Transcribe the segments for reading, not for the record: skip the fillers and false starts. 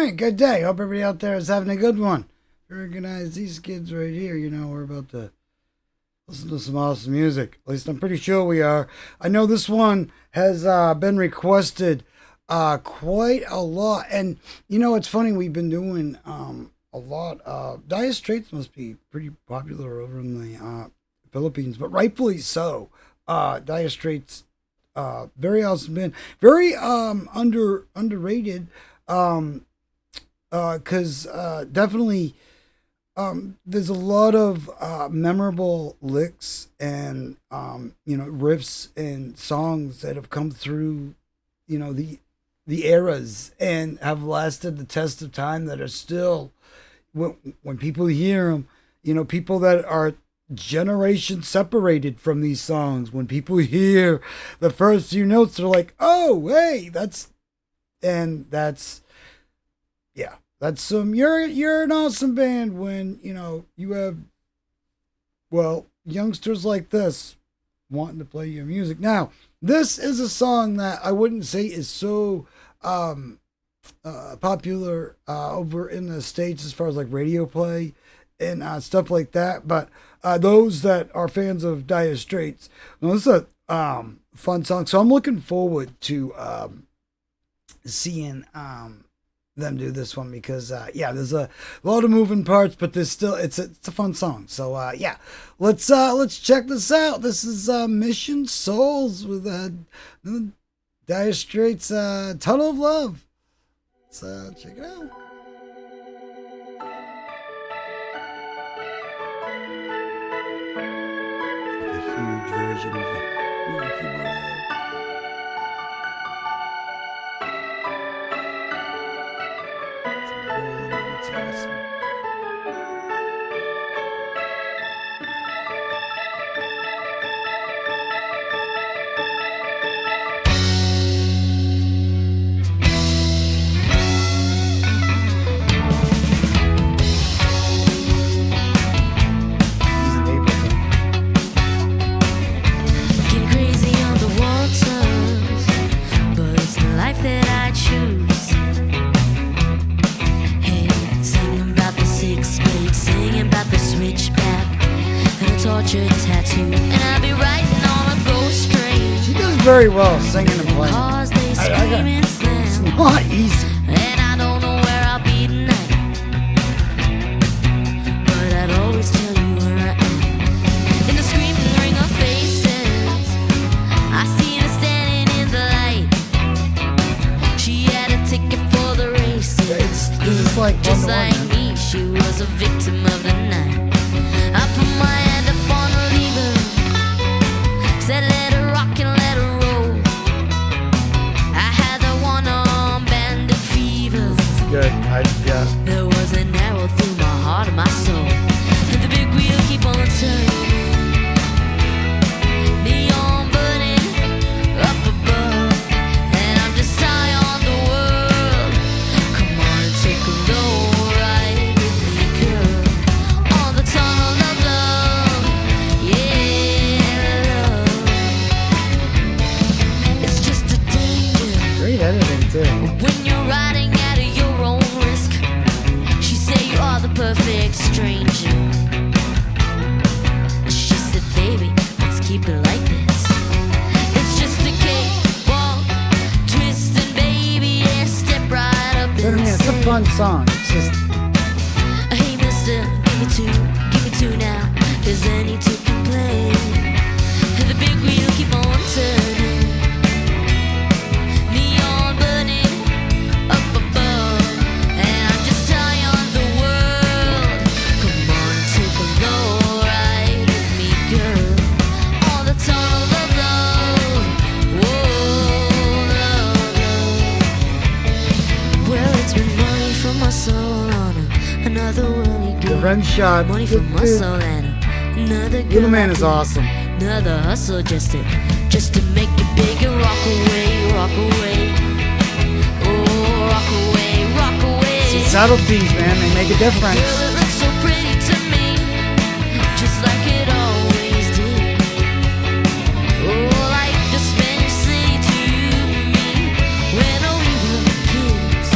right, good day. Hope everybody out there is having a good one. Recognize these kids right here. You know, we're about to listen to some awesome music. At least I'm pretty sure we are. I know this one has been requested quite a lot. And, you know, it's funny. We've been doing a lot. Dire Straits must be pretty popular over in the Philippines, but rightfully so. Dire Straits, very awesome band. Very underrated. Because definitely there's a lot of memorable licks and riffs and songs that have come through the eras and have lasted the test of time, that are still, when people hear them, people that are generations separated from these songs, when people hear the first few notes, they're like, oh hey, that's That's some. You're an awesome band when you have, youngsters like this wanting to play your music. Now, this is a song that I wouldn't say is so popular over in the States as far as like radio play and stuff like that. But those that are fans of Dire Straits, this is a fun song. So I'm looking forward to seeing them do this one, because there's a lot of moving parts, but there's still it's a fun song. So let's check this out. This is Mission Souls with Dire Straits, Tunnel of Love. Let's check it out. A huge version of the keyboard. Very well singing and playing. It's not easy. And I don't know where I'll be tonight, but I'd always tell you where I am. In the screaming ring of faces, I seen her standing in the light. She had a ticket for the races. It's like just like me, she was a victim of the night. I put my hand up on the lever, said let her rock and let her roll. I had the one on bandit fever. Good. There was an arrow through my heart and my soul, and the big wheel keep on turning, neon burning up above, and I'm just high on the world. Come on and take a low ride with me, girl, on the tunnel of love. Yeah, love. It's just a danger. Great editing too. When you're riding at your own risk, she said you are the perfect stranger. She said, baby, let's keep it like this. It's just a cakewalk, twisting, baby, and step right up in the It's a fun song. It's just, hey, mister, give me two now. There's any two can play. And the big wheel keep on turning, neon burning up above, and I'm just high on the world. Come on, take a low ride with me, girl, on the tunnel of love. Whoa, love, love. Well, it's been money from my soul on another worldly the girl. rim shot. Money from my soul and another girl. Little Man is awesome. Another hustle just to make it big and rock away, rock away. Oh, rock away, rock away. See, subtleties, man, they make a difference. Girl, it looks so pretty to me, just like it always did. Oh, like the Spanish city to me when we were kids.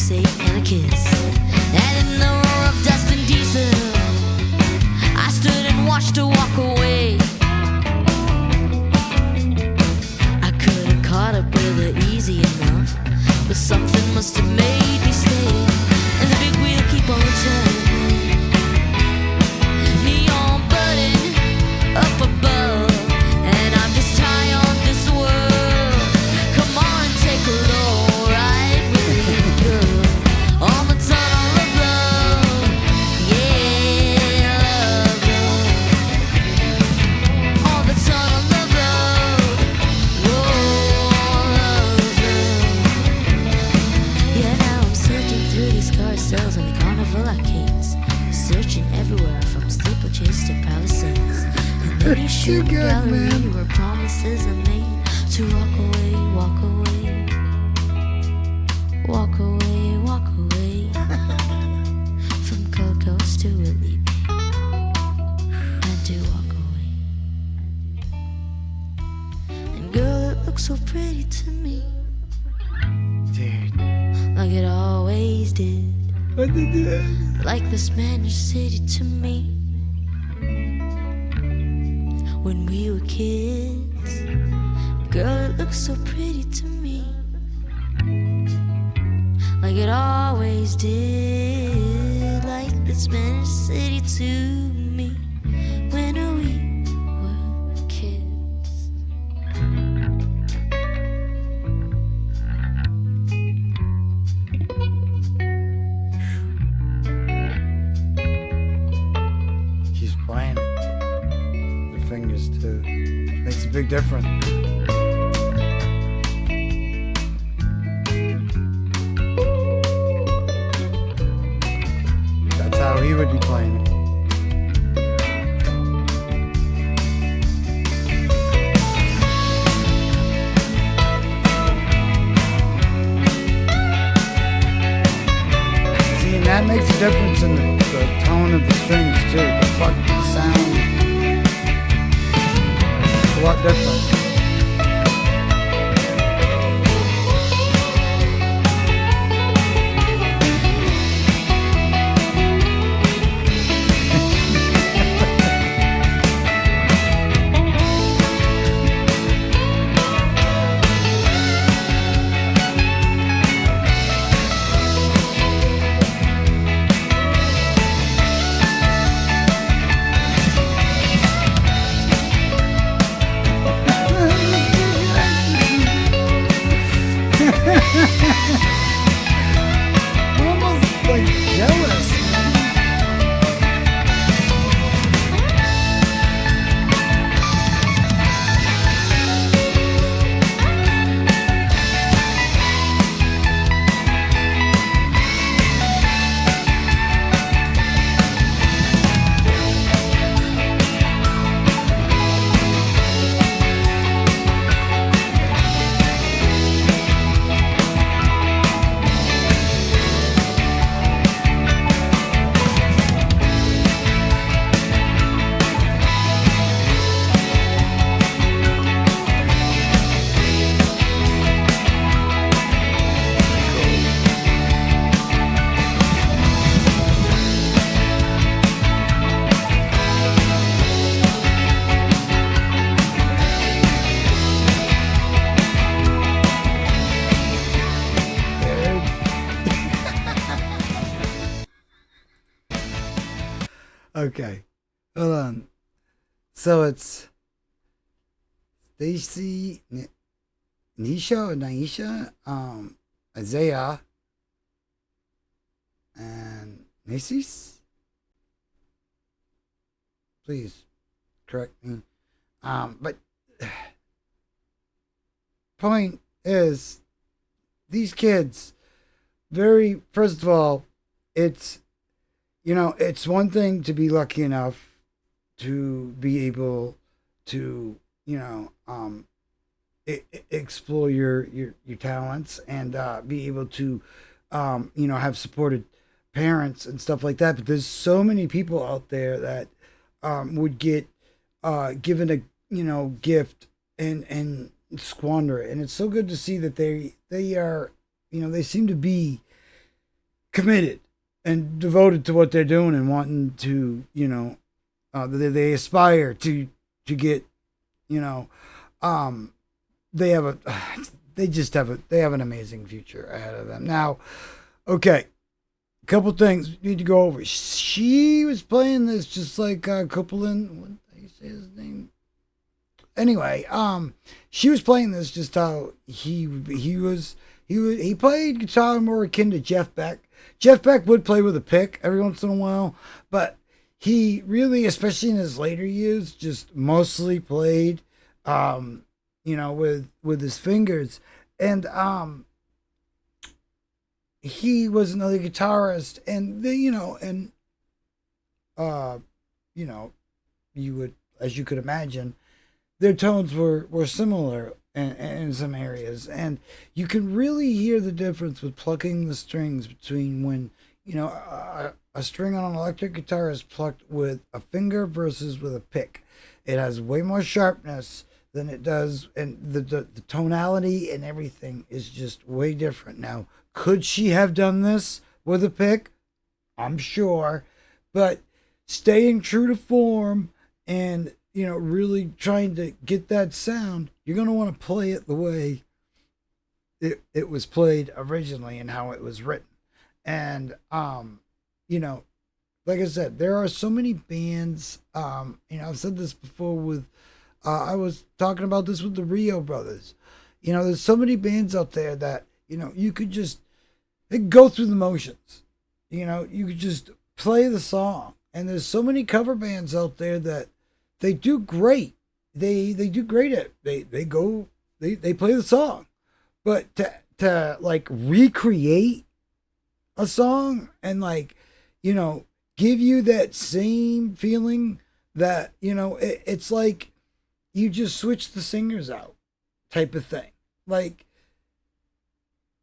sake and a kiss. And in the roar of dust and diesel, I stood and watched her walk away. I could have caught up with her easy enough, but something must have made me stay. And the big wheel keep on turning, neon burning up above, and I'm just high on this world. Come on, take a low ride with me, girl, on the tunnel of love. Yeah, love, on the tunnel of love. Whoa, love. Yeah, now I'm searching through these carousels and the carnival arcades, searching everywhere from steeplechase to palisades. And then you shoot a Good, gallery man. where promises are made to walk away, walk away, walk away, walk away from Gold Coast to Willie Bay, and to walk away. And girl, it looks so pretty to me, Dude. like it always did, What did you do? like the Spanish city to me when we were kids. Girl, it looks so pretty to me, like it always did, like the Spanish city to me when we were kids. She's playing it. The fingers too. Makes a big difference. That's how he would be playing it. See, and that makes a difference in the tone of the strings too. The fuck sound. It's a lot different. I'm almost like jealous. Okay, hold on. So it's Stacy, Nisha or Naisha, Isaiah, and Macy's. Please correct me. But point is, these kids, very, first of all, it's, it's one thing to be lucky enough to be able to, explore your talents and be able to, have supported parents and stuff like that. But there's so many people out there that would get given a gift and squander it. And it's so good to see that they are, they seem to be committed and devoted to what they're doing and wanting to, they aspire to get, you know, um, they have a, they have an amazing future ahead of them. Now, okay, a couple things we need to go over. She was playing this just like Copeland. What did you say his name? Anyway, she was playing this just how he played guitar more akin to Jeff Beck. Jeff Beck would play with a pick every once in a while, but he really, especially in his later years, just mostly played, with his fingers. And he was another guitarist, and uh, you know, you would, as you could imagine, their tones were similar in some areas, and you can really hear the difference with plucking the strings between when a string on an electric guitar is plucked with a finger versus with a pick. It has way more sharpness than it does, and the tonality and everything is just way different. Now, could she have done this with a pick? I'm sure, but staying true to form and really trying to get that sound, you're going to want to play it the way it was played originally and how it was written. And, like I said, there are so many bands, I've said this before with, I was talking about this with the Rio brothers. There's so many bands out there that, you could just go through the motions. You could just play the song. And there's so many cover bands out there that they do great. They do great at they play the song, but to like recreate a song and give you that same feeling that it's like you just switch the singers out type of thing. Like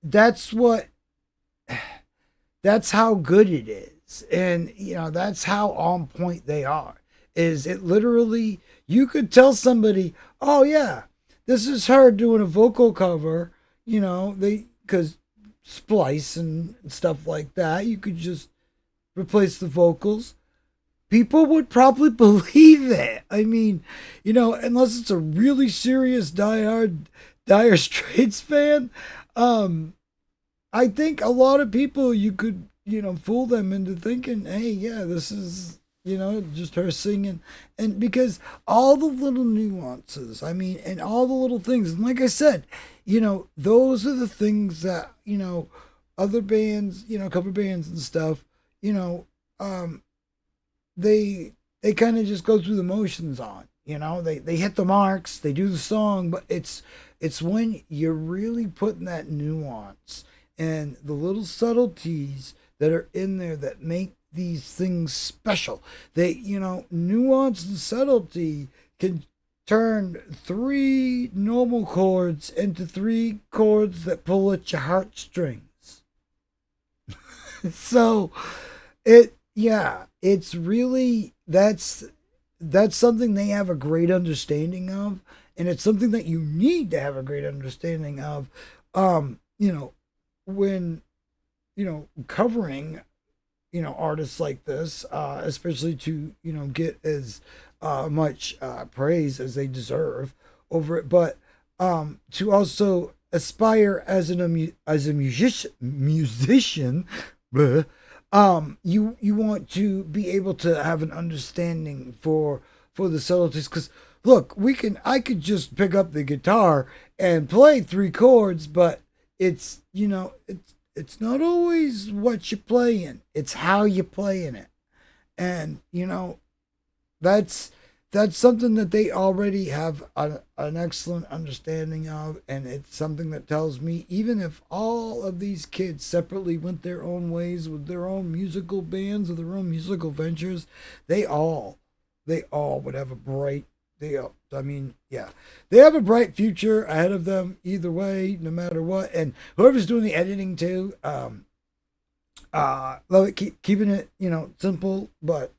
that's how good it is, and that's how on point they are. Is it literally, you could tell somebody, oh yeah, this is her doing a vocal cover, because splice and stuff like that, you could just replace the vocals. People would probably believe it. I mean, unless it's a really serious Dire Straits fan, I think a lot of people, you could, fool them into thinking, hey, yeah, this is, just her singing. And because all the little nuances, and all the little things, and like I said, those are the things that, other bands, cover bands and stuff, they kind of just go through the motions on, they hit the marks, they do the song, but it's when you're really putting that nuance and the little subtleties that are in there that make these things special. They, nuance and subtlety can turn 3 normal chords into 3 chords that pull at your heartstrings. So it's really, that's something they have a great understanding of, and it's something that you need to have a great understanding of, when, covering, artists like this, especially to, get as much praise as they deserve over it, but to also aspire as a musician, bleh, you want to be able to have an understanding for the subtleties, because look, I could just pick up the guitar and play 3 chords, but it's it's not always what you're playing, it's how you're playing it. And that's something that they already have an excellent understanding of, and it's something that tells me, even if all of these kids separately went their own ways with their own musical bands or their own musical ventures, they all would have a bright, they have a bright future ahead of them either way, no matter what. And whoever's doing the editing too, love it, keeping it simple but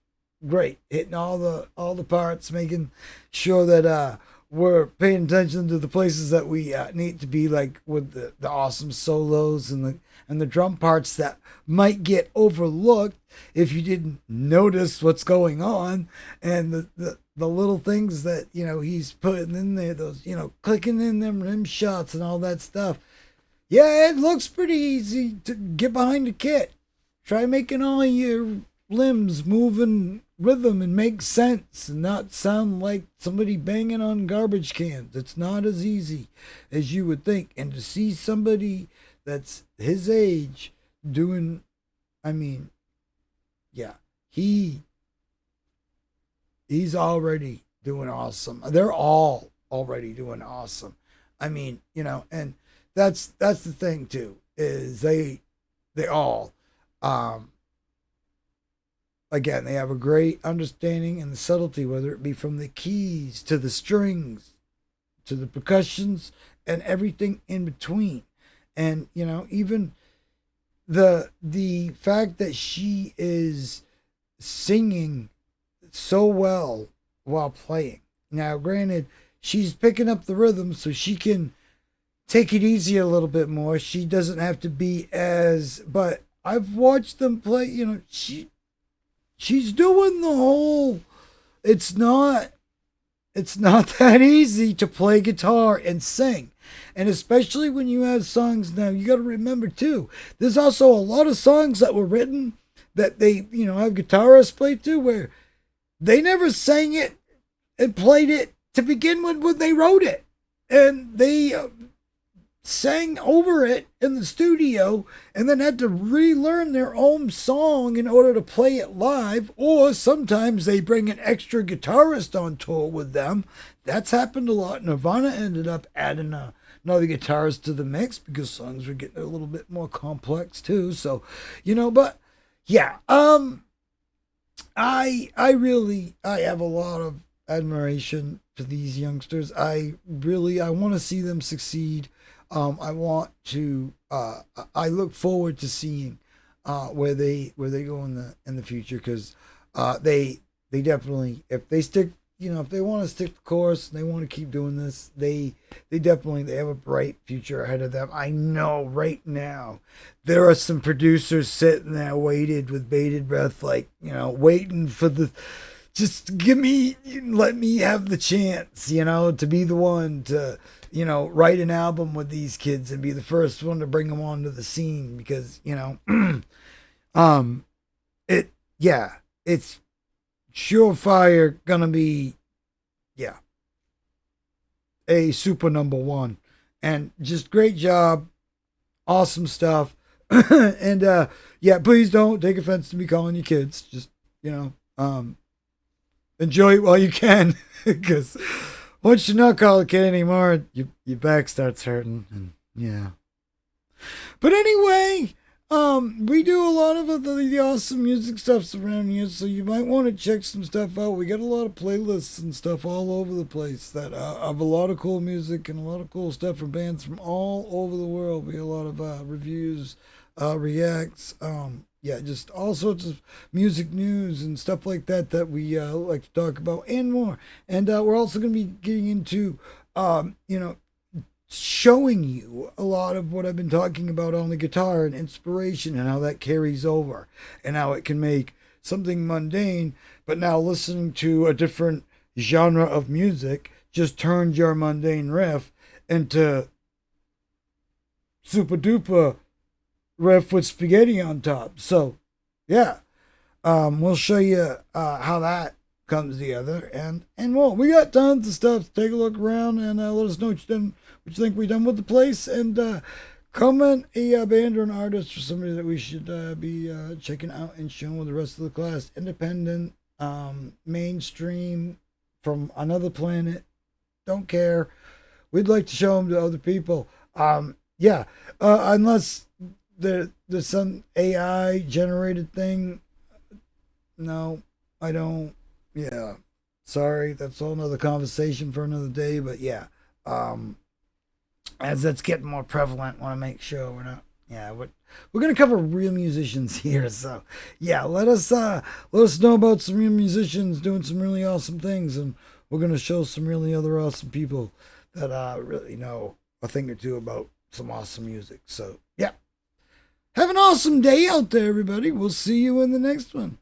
great, hitting all the parts, making sure that we're paying attention to the places that we need to be, like with the awesome solos and and the drum parts that might get overlooked if you didn't notice what's going on, and the little things that, he's putting in there, those, clicking in them rim shots and all that stuff. Yeah, it looks pretty easy to get behind the kit. Try making all your limbs move in rhythm and make sense and not sound like somebody banging on garbage cans. It's not as easy as you would think. And to see somebody that's his age doing, yeah, he's already doing awesome. They're all already doing awesome. And that's the thing too, is they all, again, they have a great understanding and the subtlety, whether it be from the keys to the strings to the percussions and everything in between. And, even the fact that she is singing so well while playing. Now, granted, she's picking up the rhythm so she can take it easy a little bit more. She doesn't have to be but I've watched them play, she's doing the whole, it's not that easy to play guitar and sing. And especially when you have songs, now you got to remember too, there's also a lot of songs that were written that they, have guitarists play too, where they never sang it and played it to begin with when they wrote it. And they sang over it in the studio and then had to relearn their own song in order to play it live. Or sometimes they bring an extra guitarist on tour with them. That's happened a lot. Nirvana ended up adding another guitarist to the mix because songs were getting a little bit more complex too. So, but yeah, I have a lot of admiration for these youngsters. I want to see them succeed. I look forward to seeing where they go in the future, because they definitely, if they stick, if they want to stick the course and they want to keep doing this, they have a bright future ahead of them. I know right now there are some producers sitting there with bated breath, like, waiting for just let me have the chance, to be the one to, write an album with these kids and be the first one to bring them onto the scene, because, it's surefire gonna be, a super number one. And just great job. Awesome stuff. And, please don't take offense to me calling you kids. Just, enjoy it while you can, because once you not call a kid anymore, your back starts hurting, and yeah. But anyway, we do a lot of the awesome music stuff around here, so you might want to check some stuff out. We got a lot of playlists and stuff all over the place that have a lot of cool music and a lot of cool stuff from bands from all over the world. We have a lot of reviews, reacts, just all sorts of music news and stuff like that we like to talk about and more. And we're also going to be getting into, showing you a lot of what I've been talking about on the guitar and inspiration and how that carries over and how it can make something mundane, but now listening to a different genre of music just turns your mundane riff into super duper riff with spaghetti on top. So yeah, we'll show you how that comes together and more. We got tons of stuff. Take a look around and let us know what you think we done with the place, and comment a band or an artist or somebody that we should be checking out and showing with the rest of the class. Independent, mainstream, from another planet, don't care. We'd like to show them to other people. Unless there's some AI generated thing. No, I don't. Yeah, sorry, that's all another conversation for another day. But yeah, as that's getting more prevalent, want to make sure we're not. Yeah, we're gonna cover real musicians here. So yeah, let us know about some real musicians doing some really awesome things, and we're gonna show some really other awesome people that really know a thing or two about some awesome music. So yeah. awesome day out there, everybody. We'll see you in the next one.